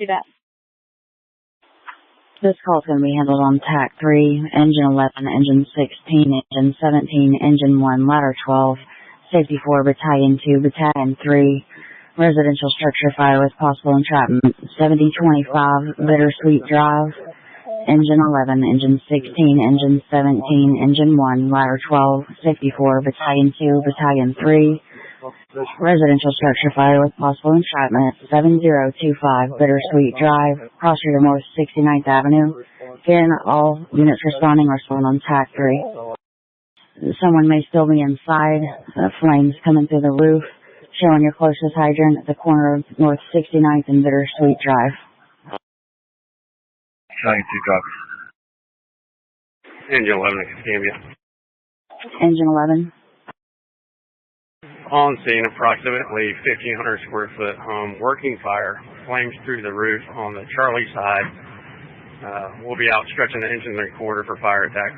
Do that. This call is going to be handled on TAC 3, Engine 11, Engine 16, Engine 17, Engine 1, Ladder 12, Safety 4, Battalion 2, Battalion 3, Residential Structure Fire with Possible Entrapment, 7025, Bittersweet Drive, Engine 11, Engine 16, Engine 17, Engine 1, Ladder 12, Safety 4, Battalion 2, Battalion 3, Residential Structure Fire with Possible Entrapment, 7025, Bittersweet Drive, Cross River North 69th Avenue. Again, all units responding are still on TAC 3. Someone may still be inside. Flames coming through the roof. Showing your closest hydrant at the corner of North 69th and Bittersweet Drive. Battalion 2 copies. Engine 11 at Escambia. Engine 11. On scene, approximately 1,500 square foot home, working fire, flames through the roof on the Charlie side. We'll be out stretching the engine 3/4 for fire attack.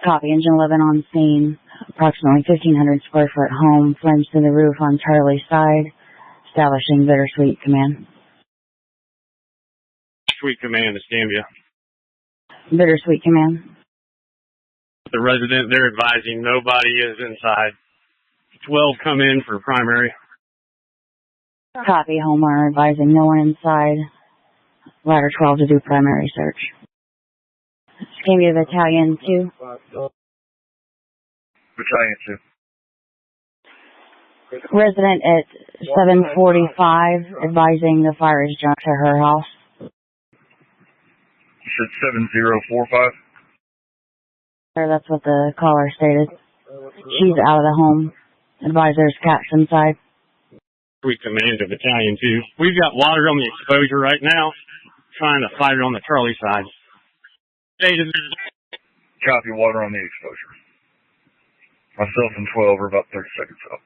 Copy, Engine 11 on scene. Approximately 1,500 square foot home, flames through the roof on Charlie side. Establishing Bittersweet Command. Bittersweet Command, Escambia. Bittersweet Command. The resident, they're advising nobody is inside. 12 come in for primary. Copy, homeowner advising no one inside. Ladder 12 to do primary search. Escambia Battalion 2. Battalion 2. Resident at 745 advising the fire is jumped to her house. You said 7045? That's what the caller stated. She's out of the home. Advisor's cats inside. We command to Battalion 2. We've got water on the exposure right now. Trying to fight it on the Charlie side. Copy, water on the exposure. Myself and 12 are about 30 seconds up.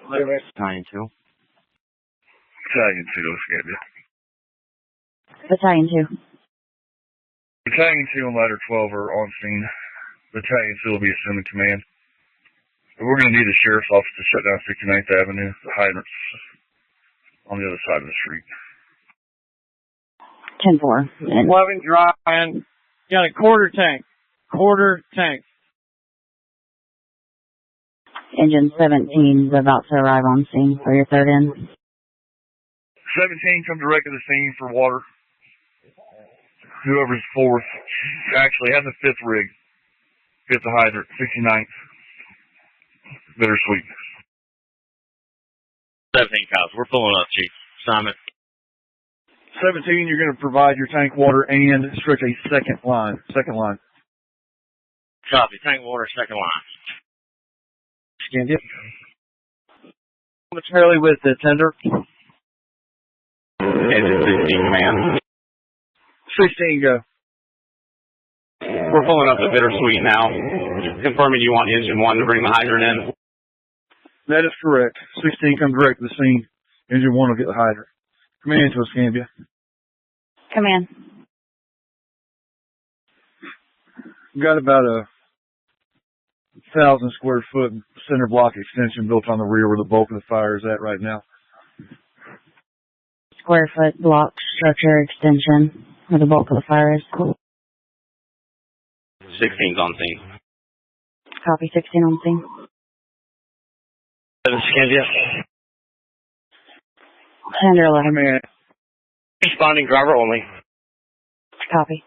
Battalion 2. Battalion 2, Escambia. Battalion 2. Battalion 2 and Ladder 12 are on scene. Battalion 2 will be assuming command. We're going to need the sheriff's office to shut down 69th Avenue, the hydrants on the other side of the street. 10-4. 11 drying. Got a quarter tank. Quarter tank. Engine 17 is about to arrive on scene for your third end. 17, come direct to the scene for water. Whoever's fourth, actually has a fifth rig. Fifth hydrant, 69th. Bittersweet. 17 cops. We're pulling up, Chief. Simon. 17, you're going to provide your tank water and stretch a second line. Copy. Tank water, second line. Scanned it. Momentarily with the tender. Engine 16, command. 16, go. We're pulling up the Bittersweet now. Confirming you want engine 1 to bring the hydrant in. That is correct. 16, come direct to the scene. Engine 1 will get the hydrant. Command to Escambia. Command. We've got about a 1,000 square foot center block extension built on the rear where the bulk of the fire is at right now. Square foot block structure extension where the bulk of the fire is. 16's on scene. Copy, 16 on scene. Escambia. 10 or 11. Command. Responding driver only. Copy.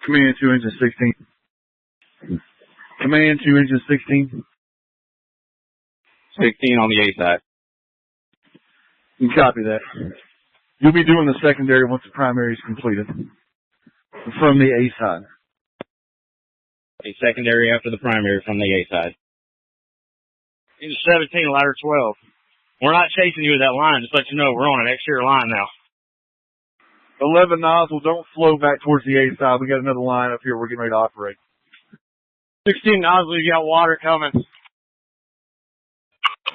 Command to engine 16. Command to engine 16. 16 on the A side. You copy that. You'll be doing the secondary once the primary is completed. From the A side. A secondary after the primary from the A side. Engine 17, ladder 12. We're not chasing you with that line. Just let you know we're on an exterior line now. 11 nozzle, don't flow back towards the A side. We got another line up here we're getting ready to operate. 16 nozzle, you got water coming.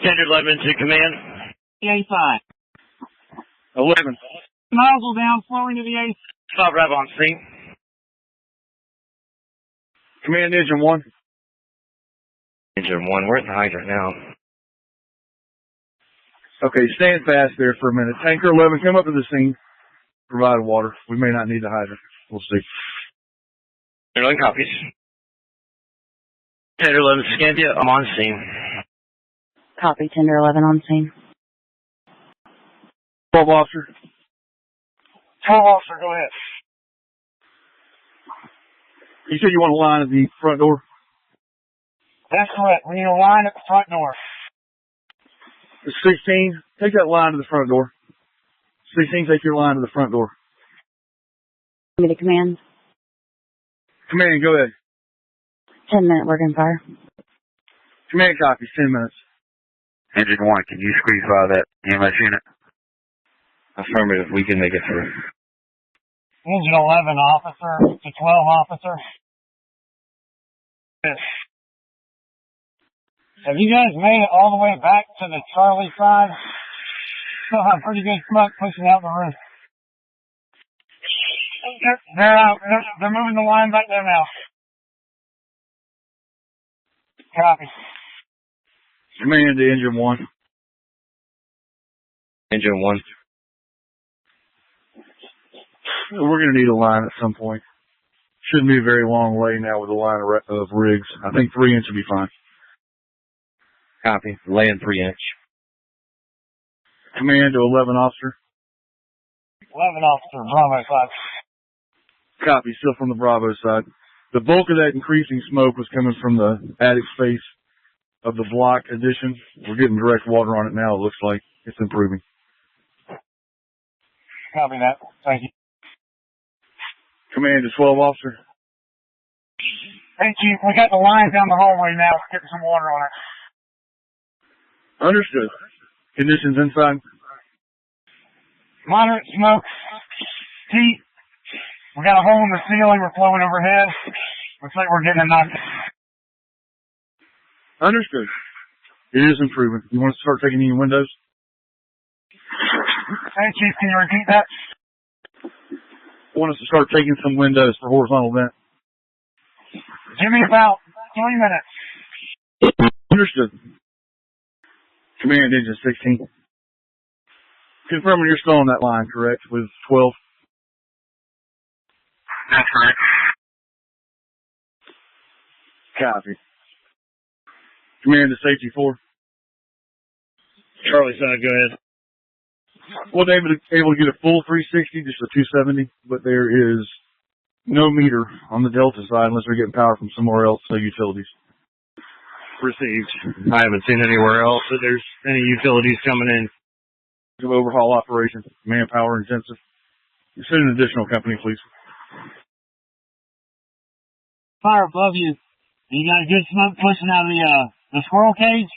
10-11 to command. The A side. 11. Nozzle down, flowing to the A. Stop right on scene. Command engine 1. Engine 1, we're at the hydrant now. Okay, stand fast there for a minute. Tanker 11, come up to the scene. Provide water. We may not need the hydrant. We'll see. 11 copies. Tender 11 Escambia, I'm on scene. Copy, Tender 11 on scene. 12 officer. 12 officer, go ahead. You said you want a line at the front door? That's correct. We need a line at the front door. 16, take that line to the front door. 16, take your line to the front door. Give me the command. Command, go ahead. 10-minute working fire. Command copies, 10 minutes. Engine 1, can you squeeze by that EMS unit? Affirmative, we can make it through. Engine 11 officer to 12 officer. Yes. Have you guys made it all the way back to the Charlie side? Still have pretty good smoke pushing out the roof. They're out. They're moving the line back there now. Copy. Command to Engine 1. Engine 1. We're going to need a line at some point. Shouldn't be a very long lay now with a line of rigs. I think 3 inch will be fine. Copy. Laying 3 inch. Command to 11 officer. 11 officer, Bravo side. Copy, still from the Bravo side. The bulk of that increasing smoke was coming from the attic space of the block addition. We're getting direct water on it now, it looks like. It's improving. Copy that. Thank you. Command to 12 officer. Hey, Chief, we got the line down the hallway now. Getting some water on it. Understood. Conditions inside. Moderate smoke. Heat. We got a hole in the ceiling. We're flowing overhead. Looks like we're getting a knock. Understood. It is improving. You want to start taking any windows? Hey, Chief, can you repeat that? I want us to start taking some windows for horizontal vent. Give me about 3 minutes. Understood. Command Engine 16. Confirming you're still on that line, correct, with 12? That's right. Copy. Command to Safety 4. Charlie side, go ahead. Wasn't able to get a full 360, just a 270, but there is no meter on the Delta side unless they're getting power from somewhere else, no utilities. Received. I haven't seen anywhere else that there's any utilities coming in. Overhaul operation, manpower intensive. Send an additional company, please. Fire above you. You got good smoke pushing out of the squirrel cage.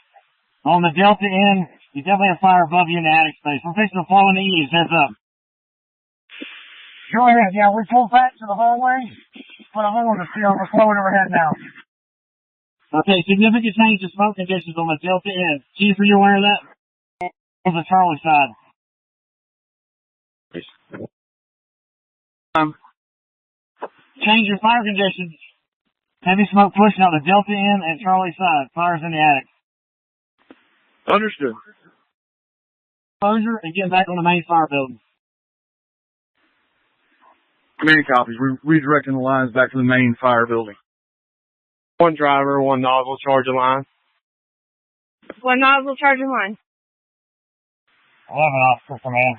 On the Delta end, you definitely have fire above you in the attic space. We're fixing to flow in the eaves. Heads up. Go ahead. Yeah, we pulled back to the hallway. Put a hole in the ceiling. We're flowing overhead now. Okay, significant change in smoke conditions on the Delta end. Chief, are you aware of that? On the Charlie side. Change in fire conditions. Heavy smoke pushing out the Delta end and Charlie side. Fire's in the attic. Understood. Closure and getting back on the main fire building. Command copies. We're redirecting the lines back to the main fire building. 1 driver, 1 nozzle charging line. 1 nozzle charging line. 11 officer command.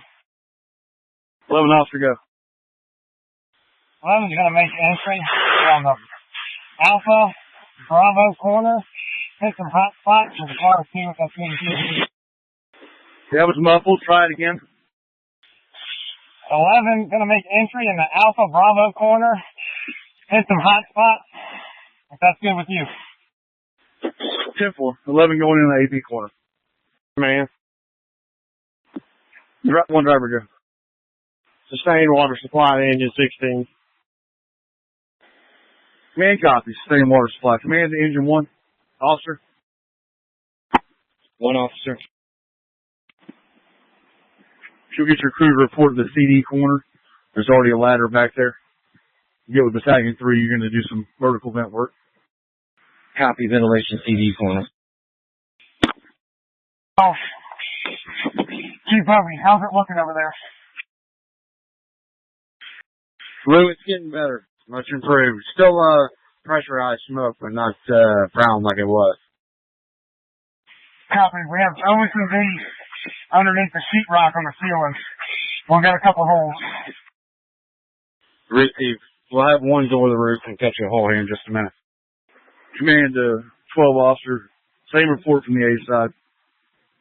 11 officer, go. 11's going to make entry on the Alpha Bravo corner. Hit some hot spots with the car see what that's mean. That was muffled. Try it again. 11 going to make entry in the Alpha Bravo corner. Hit some hot spots. If that's good with you. 10-4. 11 going in the AP corner. Man. 1 driver, go. Sustained water supply to engine 16. Command copies. Sustained water supply. Command to Engine 1. Officer. 1 officer. She'll get your crew to report to the CD corner. There's already a ladder back there. You get with Battalion 3, you're going to do some vertical vent work. Copy ventilation CD corner. Oh. Chief Bobby, how's it looking over there? Lou, it's getting better. Much improved. Still, pressurized smoke, but not, brown like it was. Copy. We have OSB underneath the sheetrock on the ceiling. We've got a couple holes. Receive. We'll have one door to the roof and catch a hole here in just a minute. Command 12 officer. Same report from the A side.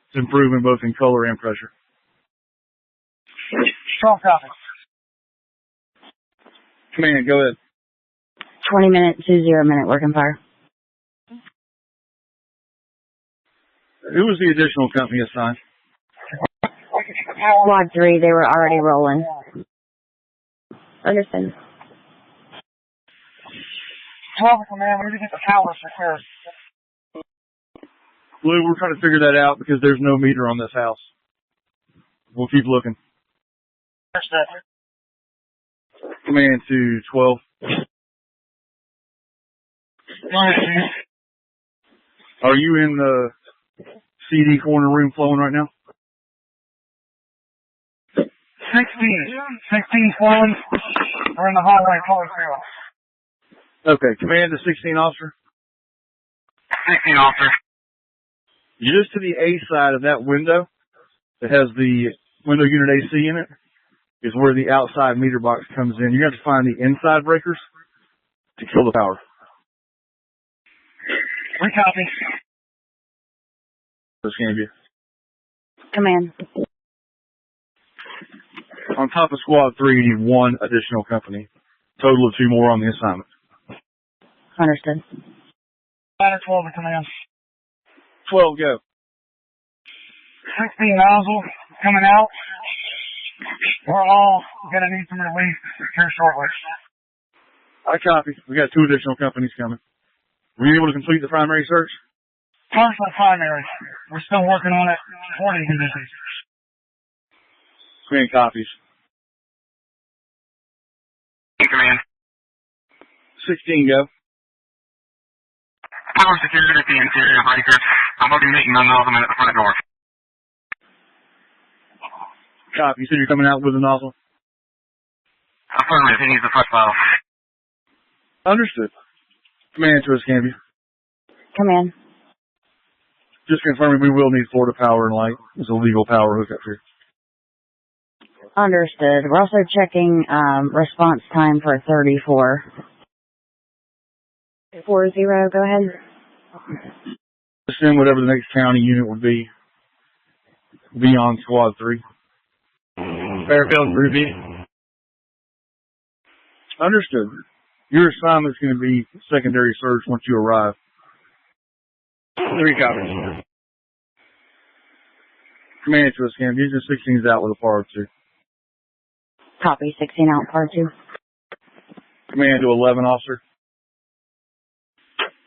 It's improving both in color and pressure. Strong copy. Command, go ahead. 20 minute, 20-minute working fire. Who was the additional company assigned? Squad 3, they were already rolling. Understood. 12 command, we need to get the towers repaired. Lou, we're trying to figure that out because there's no meter on this house. We'll keep looking. Command to 12. Are you in the CD corner room flowing right now? 16 flowing. We're in the hallway pulling through. Okay, command to 16 officer. 16 officer. Just to the A side of that window that has the window unit AC in it is where the outside meter box comes in. You have to find the inside breakers to kill the power. We copy. Escambia. Command. On top of squad 3, you need one additional company. Total of 2 more on the assignment. Understood. Ladder 12 to command. 12, go. 16 nozzle coming out. We're all going to need some relief here shortly. I copy. We got 2 additional companies coming. Were you able to complete the primary search? Partial primary. We're still working on it. Hoarding conditions. Command copies. Command. 16, go. Power security at the interior breaker. I'm looking meeting on the minute at the front door. Copy. You said you're coming out with a nozzle? Affirmative. He needs the front valve. Understood. Command to Escambia. Command. Just confirming we will need Florida Power and Light. It's a legal power hookup here. Understood. We're also checking response time for 34. 40, go ahead. Assume whatever the next county unit would be beyond squad 3. Fairfield, Ruby. Understood. Your assignment's going to be secondary search once you arrive. 3 copies. Command to Escambia. Agent 16 is out with a par 2. Copy, 16 out, par 2. Command to 11 officer.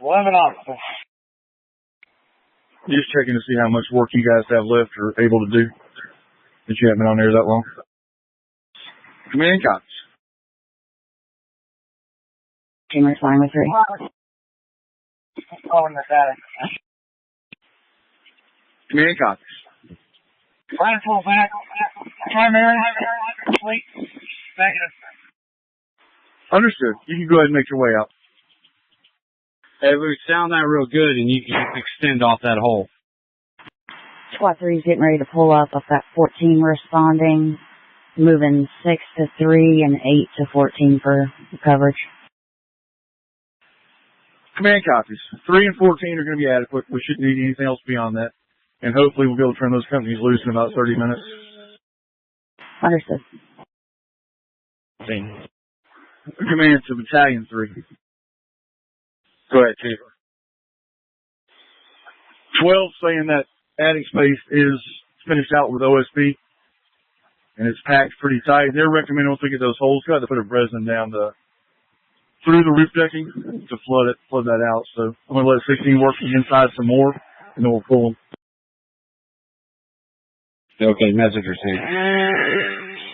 11 officers. Just checking to see how much work you guys have left or able to do. Since you haven't been on there that long. Command copies. Team responding with 3. Oh, in the static. Command copies. Ladder 12 back. Primary. Complete. Negative. Understood. You can go ahead and make your way out. Hey, Lou, sound that real good, and you can extend off that hole. Squad 3 is getting ready to pull up. I've got 14 responding, moving 6 to 3 and 8 to 14 for coverage. Command copies. 3 and 14 are going to be adequate. We shouldn't need anything else beyond that. And hopefully we'll be able to turn those companies loose in about 30 minutes. Understood. Command to Battalion 3. Go ahead, Chief. 12 saying that attic space is finished out with OSB. And it's packed pretty tight. They're recommending once we get those holes cut to put a resin down through the roof decking to flood that out. So I'm going to let 16 work inside some more, and then we'll pull them. Okay, message received.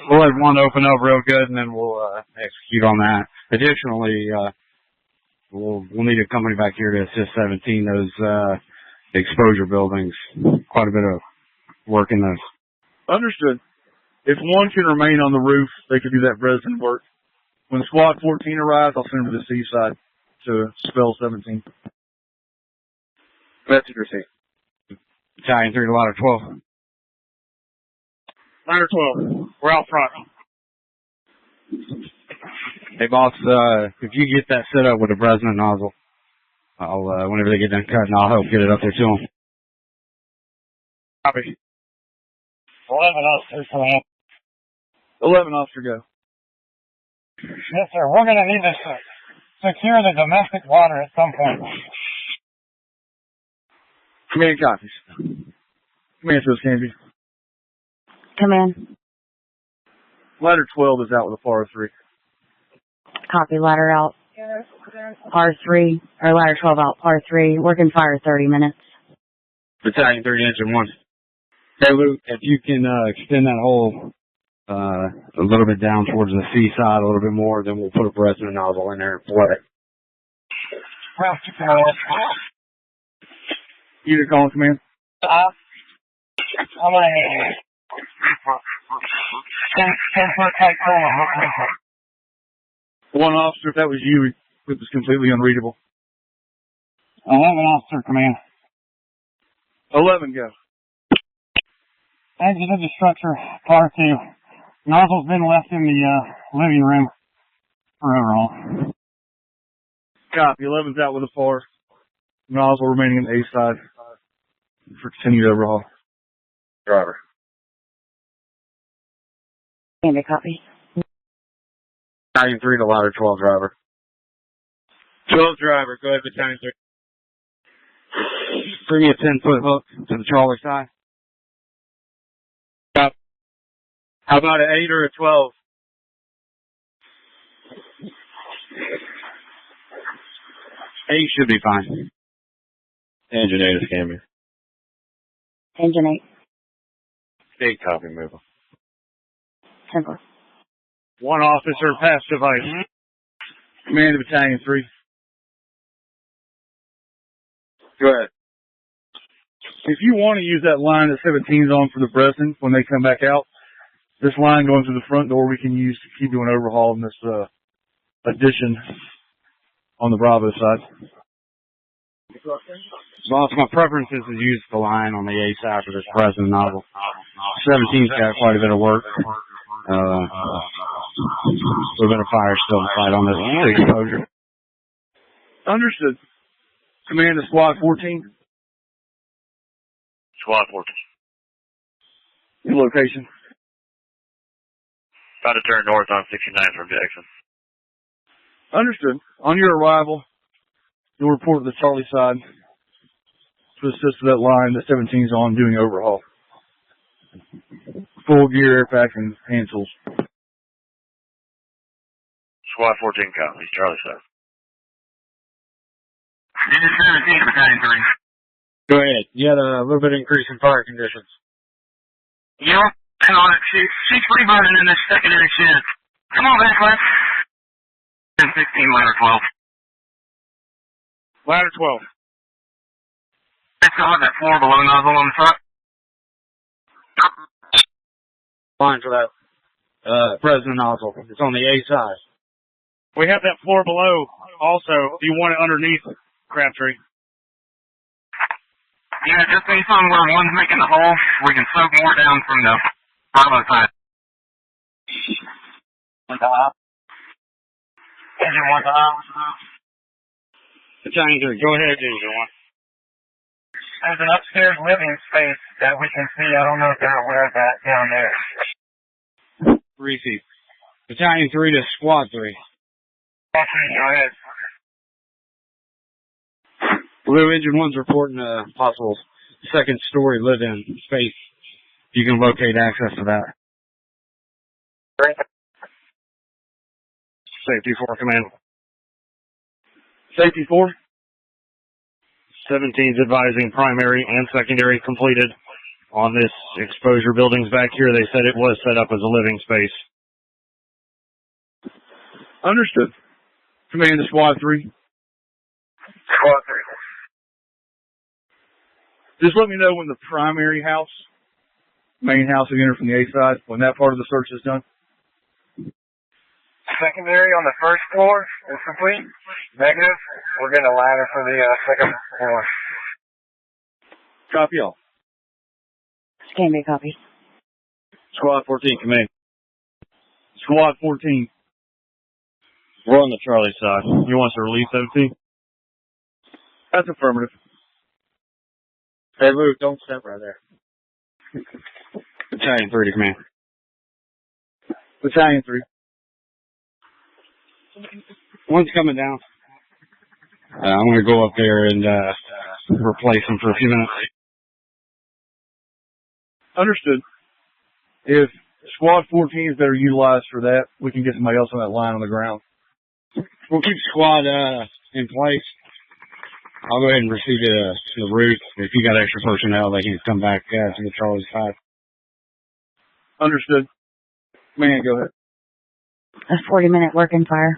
We'll let one open up real good, and then we'll execute on that. Additionally, we'll need a company back here to assist 17 those exposure buildings. Quite a bit of work in those. Understood. If one can remain on the roof, they can do that resident work. When Squad 14 arrives, I'll send them to the seaside to spell 17. Message received. Battalion 3 to ladder 12. Ladder 12. We're out front. Hey, boss, if you get that set up with a Bresnan nozzle, I'll, whenever they get done cutting, I'll help get it up there to them. Copy. 11 officer, command. 11 officer, go. Yes, sir. We're going to need to secure the domestic water at some point. Command copies. Command to Escambia. Command. Ladder 12 is out with a par 3. Copy, ladder out. Par 3, or ladder 12 out, par 3. Working fire 30 minutes. Battalion 3 engine 1. Hey, Luke, if you can extend that hole a little bit down towards the seaside a little bit more, then we'll put a Bresnan nozzle in there and flood it. Well, Unit calling command. I'm going to need 10-foot tight coma. One officer, if that was you, it was completely unreadable. 11 officer, command. 11, go. Exited the structure, par 2. Nozzle's been left in the living room for overhaul. Copy. 11's out with a par. Nozzle remaining in the A side for continued overhaul. Driver. And a copy. Battalion 3 to ladder 12, driver. 12 driver. Go ahead, Battalion 3. Bring me a 10-foot hook to the trawler side. How about an 8 or a 12? Eight should be fine. Engine 8 Escambia. Engine 8. Big copy, move. 10-4. One officer past device. Command of Battalion 3. Go ahead. If you want to use that line that 17's on for the Bresnan when they come back out, this line going through the front door we can use to keep doing overhaul in this addition on the Bravo side. Boss, my preference is to use the line on the A side for this Bresnan nozzle. 17's got quite a bit of work. A little bit of fire still to fight on this exposure. Understood. Command of Squad 14. Squad 14. Your location. About to turn north on 69 from Jackson. Understood. On your arrival, you'll report to the Charlie side to assist with that line that 17's on doing overhaul. Full gear, air pack, and hand tools. Squad 14 copies, Charlie side. This is 17, Battalion 3. Go ahead. You had a little bit of increase in fire conditions. Yep, hang on, she's free burning in this secondary shed. Come on back, Les. 10-16, ladder 12. Ladder 12. I still have that floor below nozzle on the front. Fine for that Bresnan nozzle. It's on the A side. We have that floor below also. If you want it underneath, Crabtree. Yeah, just based on where one's making the hole, we can soak more down from the Bravo side. Engine 1 down. Battalion 3, go ahead, Engine 1. There's an upstairs living space that we can see. I don't know if they're aware of that down there. Receive. Battalion 3 to Squad 3. Okay, go ahead. Blue Engine 1's reporting a possible second story live-in space. You can locate access to that. Safety 4 command. Safety 4. 17's advising primary and secondary completed on this exposure buildings back here. They said it was set up as a living space. Understood. Command to Squad 3. Squad 3. Just let me know when the primary house Main house we enter from the A side when that part of the search is done. Secondary on the first floor is complete. Negative. We're getting a ladder for the second floor. Copy all. Escambia copies. Squad 14, come in. Squad 14. We're on the Charlie side. You want us to release OT? That's affirmative. Hey, Luke, don't step right there. Battalion 3 to command. Battalion 3. One's coming down. I'm going to go up there and replace him for a few minutes. Understood. If Squad 14 is better utilized for that, we can get somebody else on that line on the ground. We'll keep squad in place. I'll go ahead and proceed to the roof. If you got extra personnel, they can come back to the Charlie side. Understood. Man, go ahead. A 40-minute working fire.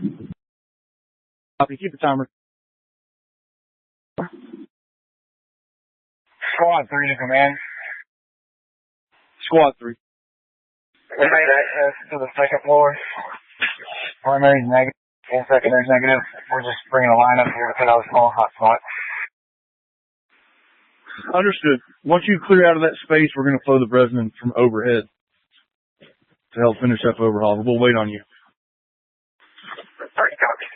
Copy. Keep the timer. Squad 3 to command. Squad 3. We made access to the second floor. Primary's negative and secondary's negative. We're just bringing a line up here to put out a small hot spot. Understood. Once you clear out of that space, we're going to flow the Bresnan from overhead to help finish up overhaul. We'll wait on you. Alright, copy.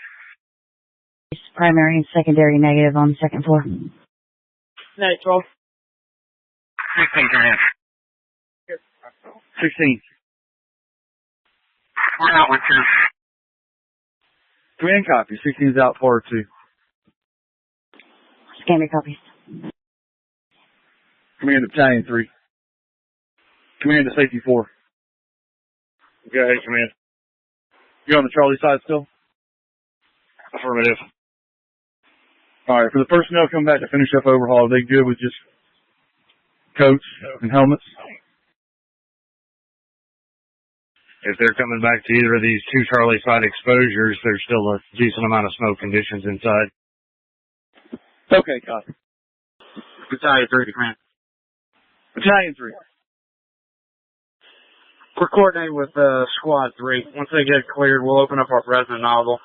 Primary and secondary negative on the second floor. Night 12. 16 command. 16. We're out with 2. Command copy. 16 is out par 2. Escambia copies. Command to Battalion 3. Command to Safety 4. Okay, command. You're on the Charlie side still? Affirmative. Alright, for the personnel coming back to finish up overhaul, are they good with just coats and helmets? If they're coming back to either of these two Charlie side exposures, there's still a decent amount of smoke conditions inside. Okay, copy. Battalion 3 to command. Battalion 3. We're coordinating with Squad 3. Once they get cleared, we'll open up our Bresnan nozzle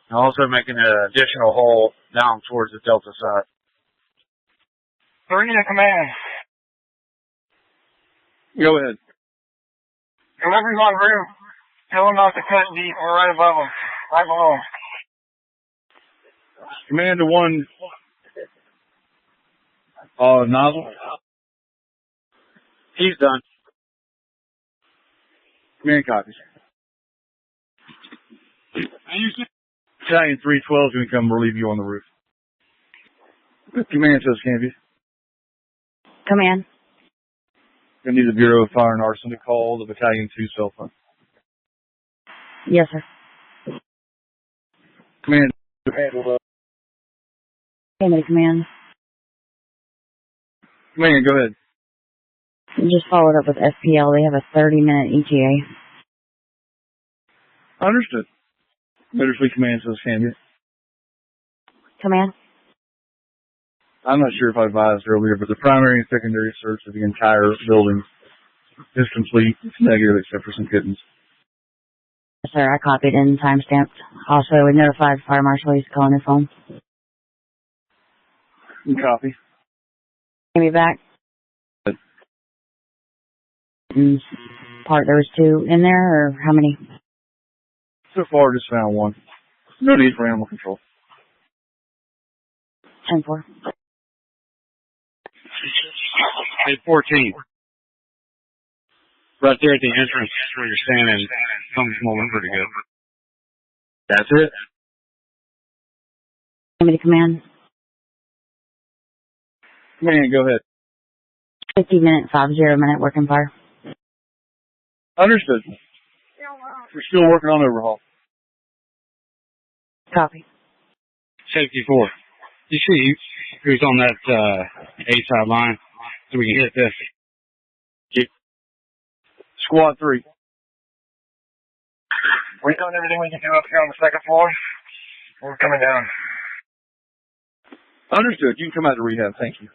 and also making an additional hole down towards the Delta side. 3 to command. Go ahead. Delivery's on roof. Tell them not to cut deep. We're right above them. Right below them. Command to 1 nozzle. He's done. Command copies. Battalion 312 is going to come relieve you on the roof. Command to Escambia. Command. Going to need the Bureau of Fire and Arson to call the Battalion 2 cell phone. Yes, sir. Command. Escambia command. Command, go ahead. Just followed up with FPL. They have a 30-minute ETA. Understood. Bittersweet Command to Escambia. Command. I'm not sure if I advised earlier, but the primary and secondary search of the entire building is complete. It's negative except for some kittens. Yes, sir. I copied and timestamped. Also, we notified Fire Marshal he's calling his phone. Copy. Give me back. Good. And part there was 2 in there, or how many? So far, just found 1. No need for animal control. 10-4. Hey, 14. Right there at the entrance where you're standing, something's moving pretty good. That's it. Give me the command. Command, go ahead. 50-minute, 50-minute working fire. Understood. We're still working on overhaul. Copy. Safety 4. You see who's on that A side line so we can hit this. Squad 3. We've done everything we can do up here on the second floor. We're coming down. Understood. You can come out to rehab. Thank you.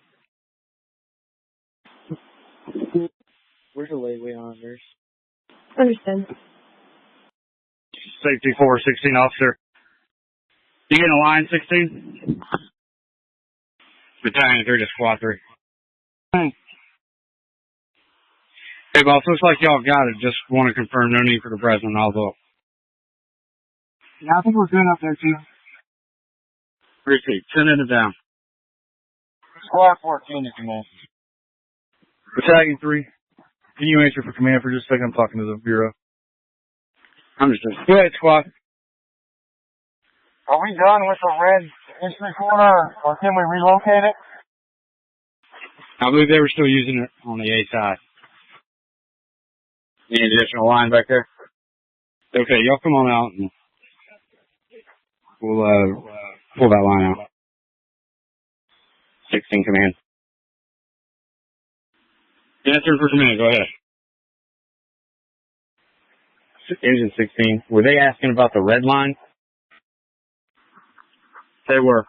Where's the lateway on yours? Understand. Safety 416 officer. You getting a line 16? Battalion 3 to squad 3. Hey boss, looks like y'all got it. Just want to confirm no need for the president. I'll go. Yeah, I think we're good up there, too. Receipt. Sending it down. Squad 14 is command. Battalion 3, can you answer for command for just a second? I'm talking to the Bureau. Understood. Go ahead, squad. Are we done with the red entry corner, or can we relocate it? I believe they were still using it on the A side. Any additional line back there? Okay, y'all come on out and we'll pull that line out. 16 command. Answer for command, go ahead. Engine 16. Were they asking about the red line? They were.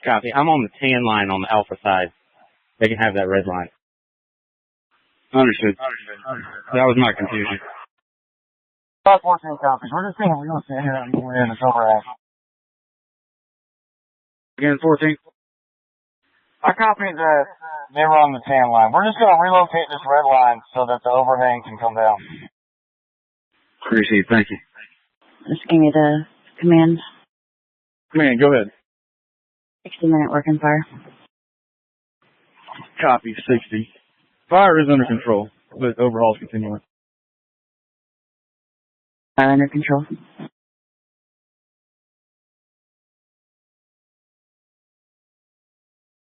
Copy. I'm on the tan line on the alpha side. They can have that red line. Understood. That was my confusion. Squad 14 copies. We're just going to relocate here and we're in the overhead. Again, 14. I copied that they were on the tan line. We're just going to relocate this red line so that the overhang can come down. Appreciate it. Thank you. Just give me the command. Command, go ahead. 60-minute working fire. Copy, 60. Fire is under control, but overhaul's continuing. Fire under control.